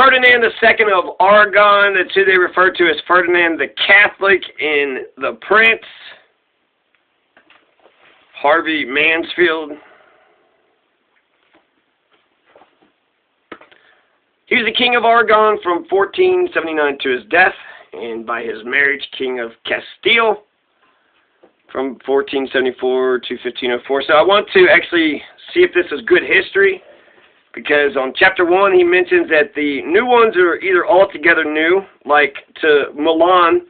Ferdinand II of Aragon, that's who they refer to as Ferdinand the Catholic, and the Prince, Harvey Mansfield. He was the King of Aragon from 1479 to his death, and by his marriage, King of Castile from 1474 to 1504. So I want to actually see if this is good history, because on chapter 1 he mentions that the new ones are either altogether new, like to Milan,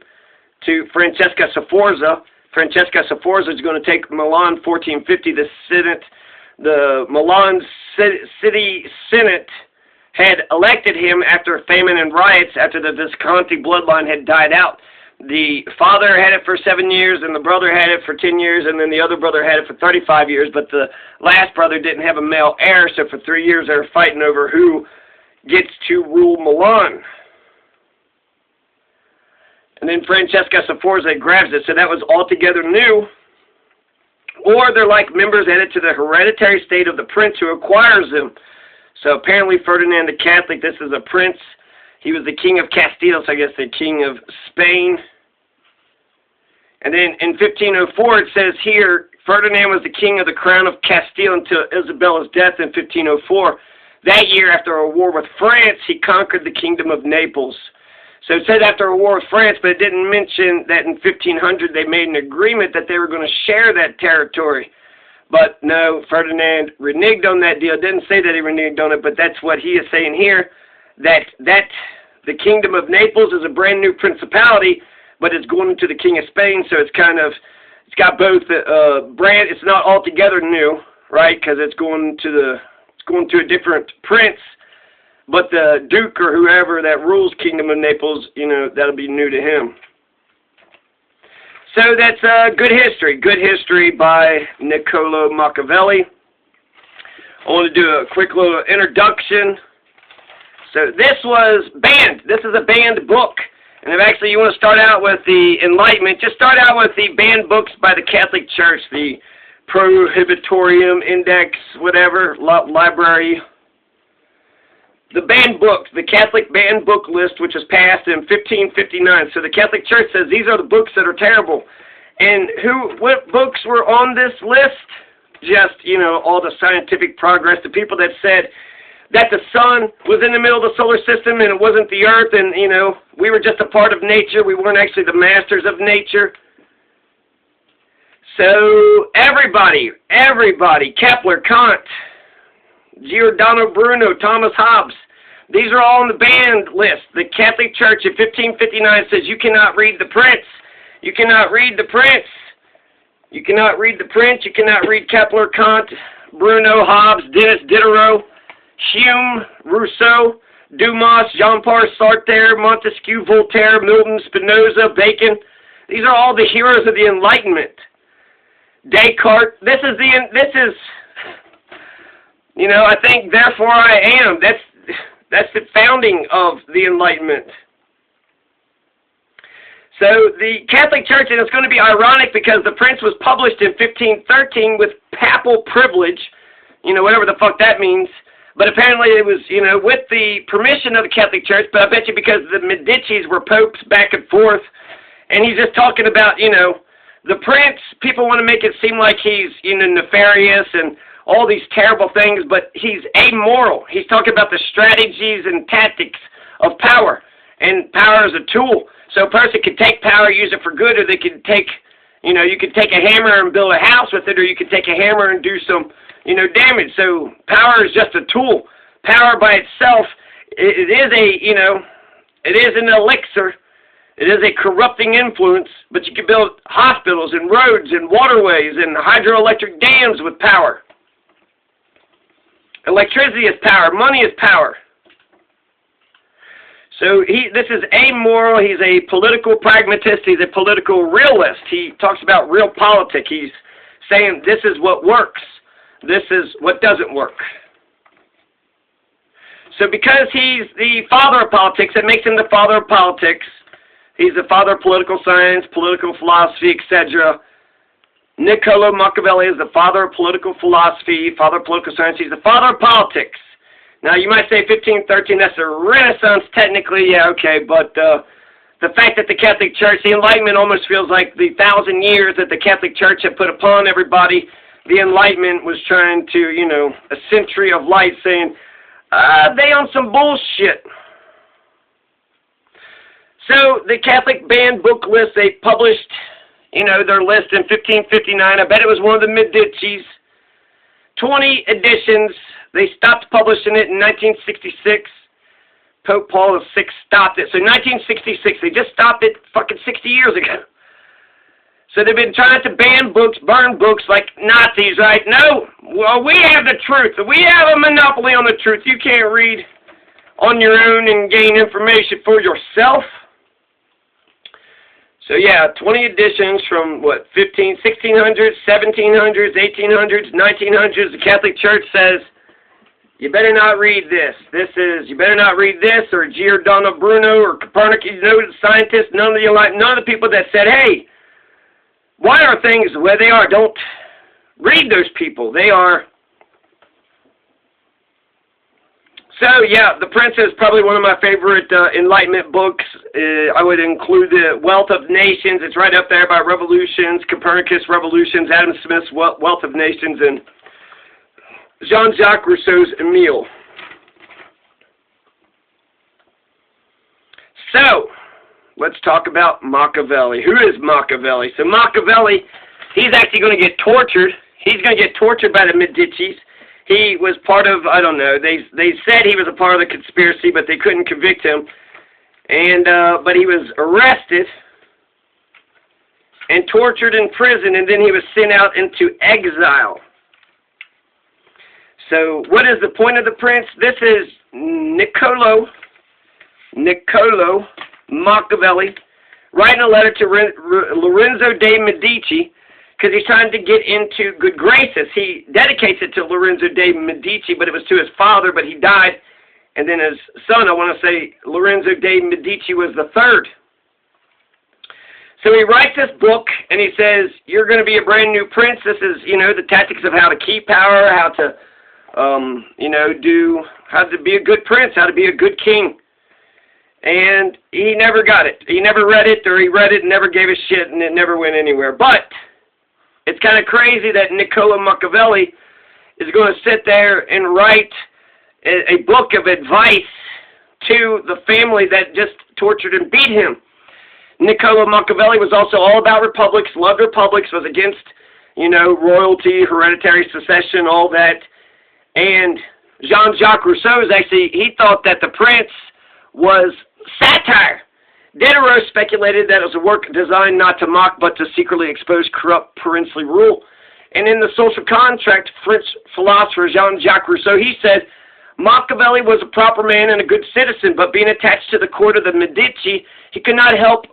to Francesca Sforza. Francesca Sforza is going to take Milan 1450. The Milan City Senate had elected him after famine and riots after the Visconti bloodline had died out. The father had it for 7 years, and the brother had it for 10 years, and then the other brother had it for 35 years, but the last brother didn't have a male heir, so for 3 years they were fighting over who gets to rule Milan. And then Francesca Sforza grabs it, so that was altogether new. Or they're like members added to the hereditary state of the prince who acquires them. So apparently Ferdinand the Catholic, this is a prince. He was the King of Castile, so I guess the King of Spain. And then in 1504 it says here, Ferdinand was the King of the Crown of Castile until Isabella's death in 1504. That year, after a war with France, he conquered the Kingdom of Naples. So it said after a war with France, but it didn't mention that in 1500 they made an agreement that they were going to share that territory. But no, Ferdinand reneged on that deal. Didn't say that he reneged on it, but that's what he is saying here, that the Kingdom of Naples is a brand new principality, but it's going into the King of Spain, so it's got both brand. It's not altogether new, right? Because it's going to a different prince, but the Duke or whoever that rules Kingdom of Naples, that'll be new to him. So that's good history by Niccolo Machiavelli. I want to do a quick little introduction. So this was banned. This is a banned book. And if actually you want to start out with the Enlightenment, just start out with the banned books by the Catholic Church, the Prohibitorium Index, whatever, library. The banned books, the Catholic banned book list, which was passed in 1559. So the Catholic Church says these are the books that are terrible. And what books were on this list? Just, all the scientific progress, the people that said that the sun was in the middle of the solar system and it wasn't the earth, and, we were just a part of nature. We weren't actually the masters of nature. So everybody, Kepler, Kant, Giordano Bruno, Thomas Hobbes, these are all on the banned list. The Catholic Church in 1559 says you cannot read the Prince. You cannot read the Prince. You cannot read the Prince. You cannot read Kepler, Kant, Bruno, Hobbes, Denis Diderot, Hume, Rousseau, Dumas, Jean-Paul Sartre, Montesquieu, Voltaire, Milton, Spinoza, Bacon. These are all the heroes of the Enlightenment. Descartes. This is I think therefore I am. That's the founding of the Enlightenment. So the Catholic Church, and it's going to be ironic because the Prince was published in 1513 with papal privilege, whatever the fuck that means. But apparently it was, with the permission of the Catholic Church, but I bet you because the Medicis were popes back and forth, and he's just talking about, the Prince, people want to make it seem like he's, nefarious and all these terrible things, but he's amoral. He's talking about the strategies and tactics of power, and power is a tool. So a person can take power, use it for good, or they can take, you can take a hammer and build a house with it, or you can take a hammer and do some, damage. So power is just a tool. Power by itself, it is an elixir. It is a corrupting influence, but you can build hospitals and roads and waterways and hydroelectric dams with power. Electricity is power. Money is power. So this is amoral. He's a political pragmatist. He's a political realist. He talks about real politics. He's saying this is what works. This is what doesn't work. So because he's the father of politics, it makes him the father of politics. He's the father of political science, political philosophy, etc. Niccolo Machiavelli is the father of political philosophy, father of political science. He's the father of politics. Now, you might say 1513, that's a Renaissance technically, yeah, okay, but the fact that the Catholic Church, the Enlightenment almost feels like the 1,000 years that the Catholic Church had put upon everybody, the Enlightenment was trying to, you know, a century of light saying, they on some bullshit. So the Catholic banned book list, they published, you know, their list in 1559. I bet it was one of the Medicis. 20 editions. They stopped publishing it in 1966. Pope Paul VI stopped it. So 1966, they just stopped it fucking 60 years ago. So they've been trying to ban books, burn books like Nazis, right? No. Well, we have the truth. We have a monopoly on the truth. You can't read on your own and gain information for yourself. So yeah, 20 editions from, what, 1600s, 1700s, 1800s, 1900s. The Catholic Church says, you better not read this. You better not read this, or Giordano Bruno, or Copernicus, you know, the scientists, none of the people that said, hey, why are things the way they are? Don't read those people. They are. So, yeah, The Prince is probably one of my favorite Enlightenment books. I would include The Wealth of Nations. It's right up there by Revolutions, Copernicus Revolutions, Adam Smith's Wealth of Nations, and Jean-Jacques Rousseau's Emile. So, let's talk about Machiavelli. Who is Machiavelli? So Machiavelli, he's actually going to get tortured. He's going to get tortured by the Medicis. He was part of, I don't know, they said he was a part of the conspiracy, but they couldn't convict him. And but he was arrested and tortured in prison, and then he was sent out into exile. So what is the point of The Prince? This is Niccolo Machiavelli writing a letter to Lorenzo de' Medici, because he's trying to get into good graces. He dedicates it to Lorenzo de' Medici, but it was to his father, but he died. And then his son, I want to say Lorenzo de' Medici was the third. So he writes this book, and he says, you're going to be a brand new prince. This is, you know, the tactics of how to keep power, how to, you know, how to be a good prince, how to be a good king. And he never got it. He never read it, or he read it and never gave a shit, and it never went anywhere. But it's kind of crazy that Niccolo Machiavelli is going to sit there and write a book of advice to the family that just tortured and beat him. Niccolo Machiavelli was also all about republics, loved republics, was against, you know, royalty, hereditary succession, all that. And Jean-Jacques Rousseau is actually, he thought that The Prince was satire. Diderot speculated that it was a work designed not to mock, but to secretly expose corrupt princely rule. And in The Social Contract, French philosopher Jean-Jacques Rousseau, he said, Machiavelli was a proper man and a good citizen, but being attached to the court of the Medici, he could not help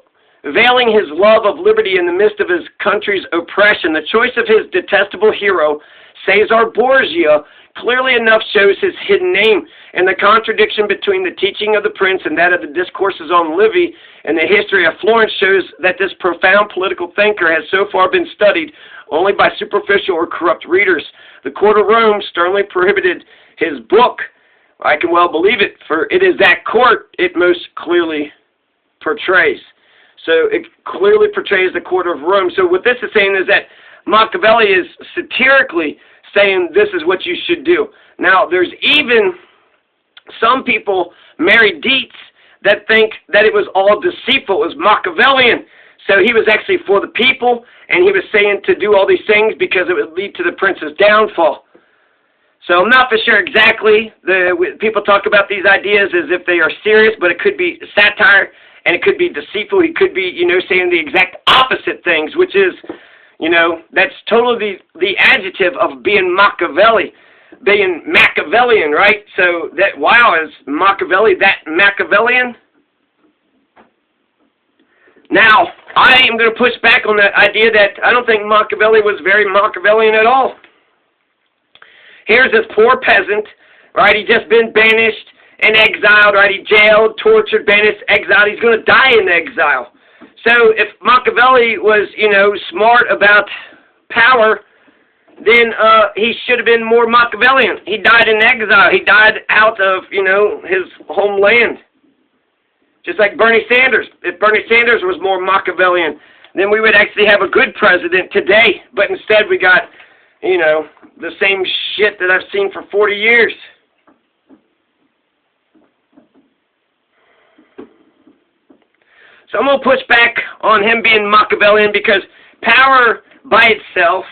veiling his love of liberty in the midst of his country's oppression. The choice of his detestable hero, Caesar Borgia, clearly enough shows his hidden name, and the contradiction between the teaching of The Prince and that of the discourses on Livy and the history of Florence shows that this profound political thinker has so far been studied only by superficial or corrupt readers. The court of Rome sternly prohibited his book. I can well believe it, for it is that court it most clearly portrays. So it clearly portrays the court of Rome. So what this is saying is that Machiavelli is satirically saying this is what you should do. Now, there's even some people, Mary Dietz, that think that it was all deceitful. It was Machiavellian. So he was actually for the people, and he was saying to do all these things because it would lead to the prince's downfall. So I'm not for sure exactly. People talk about these ideas as if they are serious, but it could be satire, and it could be deceitful. He could be, you know, saying the exact opposite things, which is, you know, that's totally the adjective of being Machiavelli, being Machiavellian, right? So that, wow, is Machiavelli that Machiavellian? Now, I am going to push back on that idea that I don't think Machiavelli was very Machiavellian at all. Here's this poor peasant, right? He's just been banished and exiled, right? He jailed, tortured, banished, exiled. He's going to die in exile. So if Machiavelli was, you know, smart about power, then he should have been more Machiavellian. He died in exile. He died out of, his homeland. Just like Bernie Sanders. If Bernie Sanders was more Machiavellian, then we would actually have a good president today. But instead we got, the same shit that I've seen for 40 years. So I'm going to push back on him being Machiavellian because power by itself,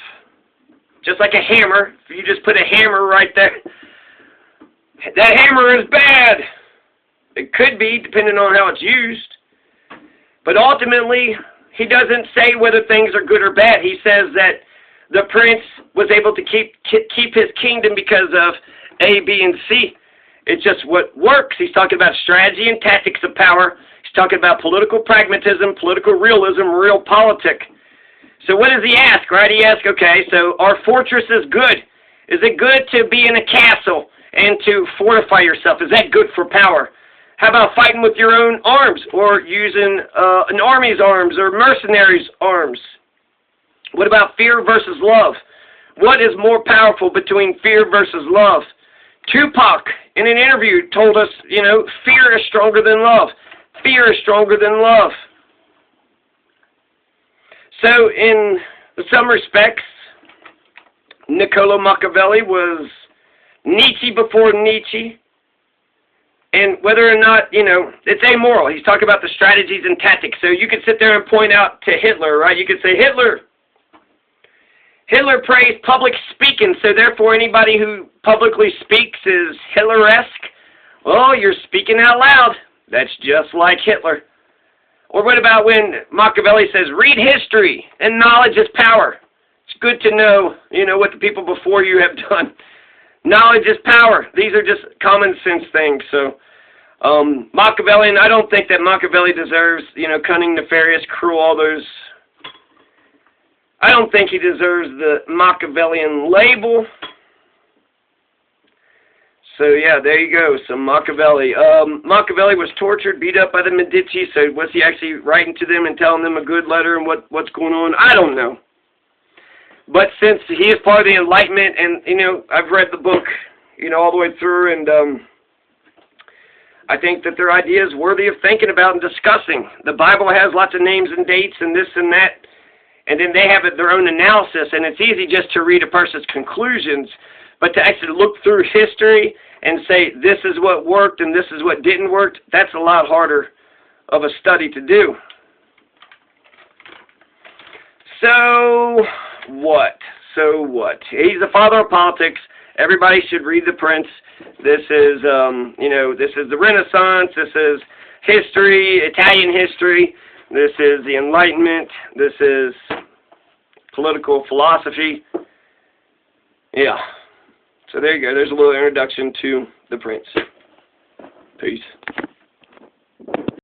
just like a hammer, if you just put a hammer right there, that hammer is bad. It could be, depending on how it's used. But ultimately, he doesn't say whether things are good or bad. He says that the prince was able to keep his kingdom because of A, B, and C. It's just what works. He's talking about strategy and tactics of power. He's talking about political pragmatism, political realism, realpolitik. So what does he ask, right? He asks, okay, so our fortress is good. Is it good to be in a castle and to fortify yourself? Is that good for power? How about fighting with your own arms or using an army's arms or mercenaries' arms? What about fear versus love? What is more powerful between fear versus love? Tupac, in an interview, told us, fear is stronger than love. Fear is stronger than love. So, in some respects, Niccolo Machiavelli was Nietzsche before Nietzsche. And whether or not, it's amoral. He's talking about the strategies and tactics. So you could sit there and point out to Hitler, right? You could say, Hitler praised public speaking, so therefore anybody who publicly speaks is Hitler-esque. Well, you're speaking out loud. That's just like Hitler. Or what about when Machiavelli says, read history, and knowledge is power. It's good to know, what the people before you have done. Knowledge is power. These are just common sense things. So, Machiavellian, I don't think that Machiavelli deserves, cunning, nefarious, cruel, all those. I don't think he deserves the Machiavellian label. So, yeah, there you go. So, Machiavelli. Machiavelli was tortured, beat up by the Medici. So, was he actually writing to them and telling them a good letter and what's going on? I don't know. But since he is part of the Enlightenment, and, I've read the book, all the way through, and I think that their idea is worthy of thinking about and discussing. The Bible has lots of names and dates and this and that, and then they have their own analysis, and it's easy just to read a person's conclusions, but to actually look through history and say, this is what worked and this is what didn't work, that's a lot harder of a study to do. So what? He's the father of politics. Everybody should read The Prince. This is, this is the Renaissance. This is history, Italian history. This is the Enlightenment. This is political philosophy. Yeah. So there you go. There's a little introduction to The Prince. Peace.